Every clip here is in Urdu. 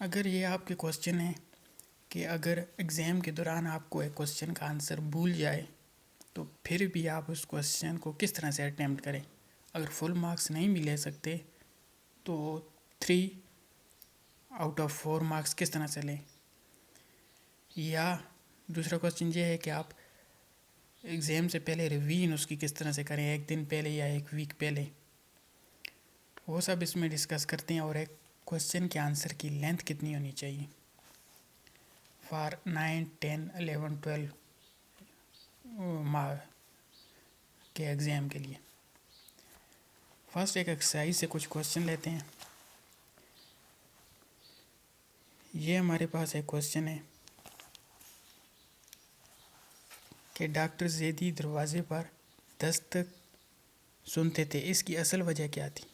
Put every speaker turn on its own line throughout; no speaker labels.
اگر یہ آپ کے کوشچن ہے کہ اگر ایگزام کے دوران آپ کو ایک کوشچن کا آنسر بھول جائے تو پھر بھی آپ اس کوشچن کو کس طرح سے اٹیمپٹ کریں. اگر فل مارکس نہیں بھی لے سکتے تو 3/4 مارکس کس طرح سے لیں. یا دوسرا کوشچن یہ ہے کہ آپ ایگزام سے پہلے ریویژن اس کی کس طرح سے کریں, ایک دن پہلے یا ایک ویک پہلے. وہ سب اس میں ڈسکس کرتے ہیں. اور ایک کوشچن کے آنسر کی لینتھ کتنی ہونی چاہیے فار 9, 10, 11, 12 کے ایگزام کے لیے. فرسٹ ایک ایکسرسائز سے کچھ کوشچن لیتے ہیں. یہ ہمارے پاس ایک کوشچن ہے کہ ڈاکٹر زیدی دروازے پر دستک سنتے تھے, اس کی اصل وجہ کیا تھی.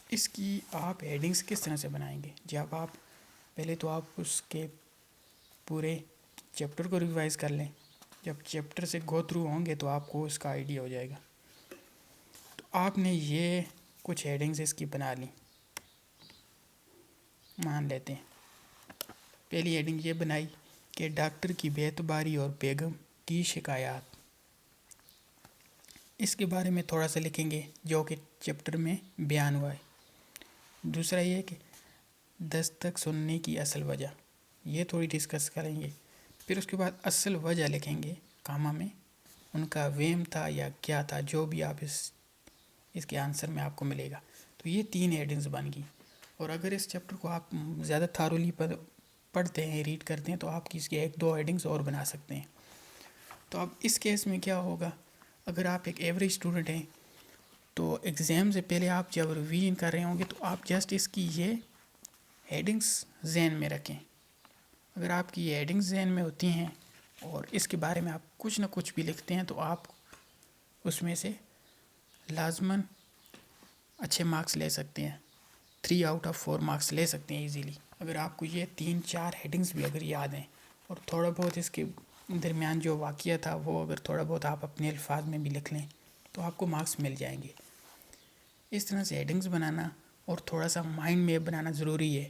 اس کی آپ ہیڈنگز کس طرح سے بنائیں گے. جب آپ پہلے تو آپ اس کے پورے چیپٹر کو ریوائز کر لیں. جب چیپٹر سے گو تھرو ہوں گے تو آپ کو اس کا آئیڈیا ہو جائے گا. تو آپ نے یہ کچھ ہیڈنگز اس کی بنا لی. مان لیتے ہیں پہلی ہیڈنگ یہ بنائی کہ ڈاکٹر کی بے اعتباری اور بیگم کی شکایات. اس کے بارے میں تھوڑا سا لکھیں گے جو کہ چیپٹر میں بیان ہوا ہے. دوسرا یہ کہ دستک سننے کی اصل وجہ, یہ تھوڑی ڈسکس کریں گے. پھر اس کے بعد اصل وجہ لکھیں گے کامہ میں, ان کا وہم تھا یا کیا تھا, جو بھی آپ اس کے آنسر میں آپ کو ملے گا. تو یہ 3 ہیڈنگز بن گئی. اور اگر اس چیپٹر کو آپ زیادہ تھارولی پڑھتے ہیں, ریڈ کرتے ہیں, تو آپ اس کے 1-2 ہیڈنگز اور بنا سکتے ہیں. تو اب اس کیس میں کیا ہوگا, اگر آپ ایک ایوریج اسٹوڈنٹ ہیں تو ایگزام سے پہلے آپ جب ریویژن کر رہے ہوں گے تو آپ جسٹ اس کی یہ ہیڈنگز ذہن میں رکھیں. اگر آپ کی یہ ہیڈنگز ذہن میں ہوتی ہیں اور اس کے بارے میں آپ کچھ نہ کچھ بھی لکھتے ہیں تو آپ اس میں سے لازماً اچھے مارکس لے سکتے ہیں. 3/4 مارکس لے سکتے ہیں ایزیلی. اگر آپ کو یہ 3-4 ہیڈنگز بھی اگر یاد ہیں اور تھوڑا بہت اس کے درمیان جو واقعہ تھا وہ اگر تھوڑا بہت آپ اپنے الفاظ میں بھی لکھ لیں تو آپ کو مارکس مل جائیں گے. اس طرح سے ہیڈنگز بنانا اور تھوڑا سا مائنڈ میپ بنانا ضروری ہے,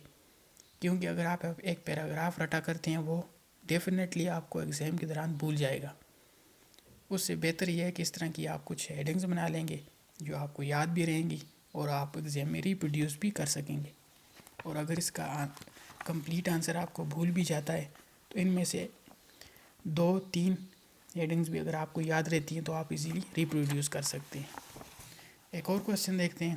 کیونکہ اگر آپ ایک پیراگراف رٹا کرتے ہیں وہ ڈیفینیٹلی آپ کو ایگزام کے دوران بھول جائے گا. اس سے بہتر یہ ہے کہ اس طرح کی آپ کچھ ہیڈنگز بنا لیں گے جو آپ کو یاد بھی رہیں گی اور آپ ایگزام میں ریپروڈیوس بھی کر سکیں گے. اور اگر اس کا کمپلیٹ آنسر آپ کو بھول بھی جاتا ہے تو ان میں سے 2-3 ہیڈنگز بھی اگر آپ کو یاد رہتی ہیں تو آپ ایزیلی ریپروڈیوس کر سکتے ہیں. ایک اور کوشچن دیکھتے ہیں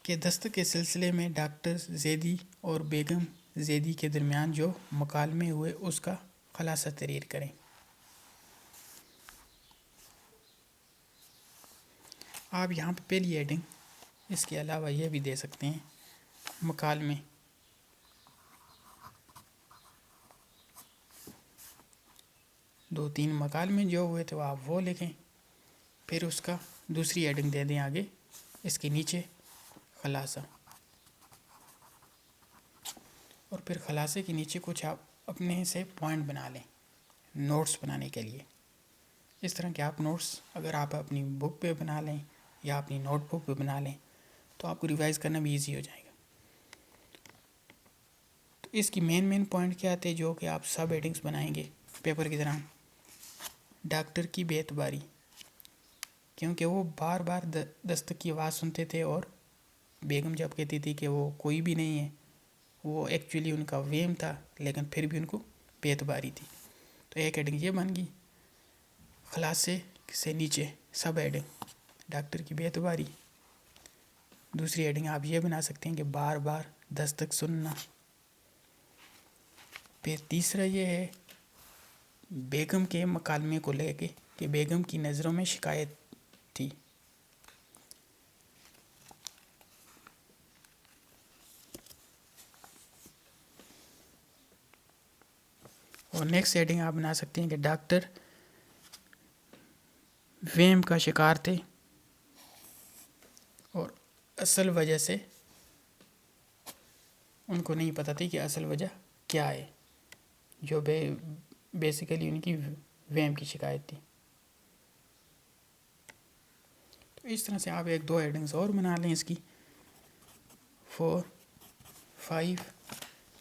کہ دستک کے سلسلے میں ڈاکٹر زیدی اور بیگم زیدی کے درمیان جو مکالمے ہوئے اس کا خلاصہ تحریر کریں. آپ یہاں پہ پہلی ہیڈنگ اس کے علاوہ یہ بھی دے سکتے ہیں مکالمے. دو تین مکالمے جو ہوئے تھے آپ وہ لکھیں. پھر اس کا دوسری ہیڈنگ دے دیں آگے اس کے نیچے خلاصہ. اور پھر خلاصے کے نیچے کچھ آپ اپنے سے پوائنٹ بنا لیں نوٹس بنانے کے لیے. اس طرح کے آپ نوٹس اگر آپ اپنی بک پہ بنا لیں یا اپنی نوٹ بک پہ بنا لیں تو آپ کو ریوائز کرنا بھی ایزی ہو جائے گا. تو اس کی مین پوائنٹ کیا تھے جو کہ آپ سب ہیڈنگز بنائیں گے پیپر کی طرح. ڈاکٹر کی بے اعتباری, کیونکہ وہ بار بار دستک کی آواز سنتے تھے اور بیگم جب کہتی تھی کہ وہ کوئی بھی نہیں ہے, وہ ایکچولی ان کا وہم تھا لیکن پھر بھی ان کو بے اعتباری تھی. تو ایک ہیڈنگ یہ بن گئی. خلاصے سے نیچے سب ہیڈنگ ڈاکٹر کی بے اعتباری. دوسری ہیڈنگ آپ یہ بنا سکتے ہیں کہ بار بار دستک سننا. پھر تیسرا یہ ہے بیگم کے مکالمے کو لے کے کہ بیگم کی نظروں میں شکایت تھی. اور نیکسٹ ہیڈنگ آپ بنا سکتے ہیں کہ ڈاکٹر وہم کا شکار تھے اور اصل وجہ سے ان کو نہیں پتہ تھی کہ اصل وجہ کیا ہے, جو بیسیکلی ان کی وہم کی شکایت تھی. تو اس طرح سے آپ 1-2 ہیڈنگز اور بنا لیں اس کی. 4, 5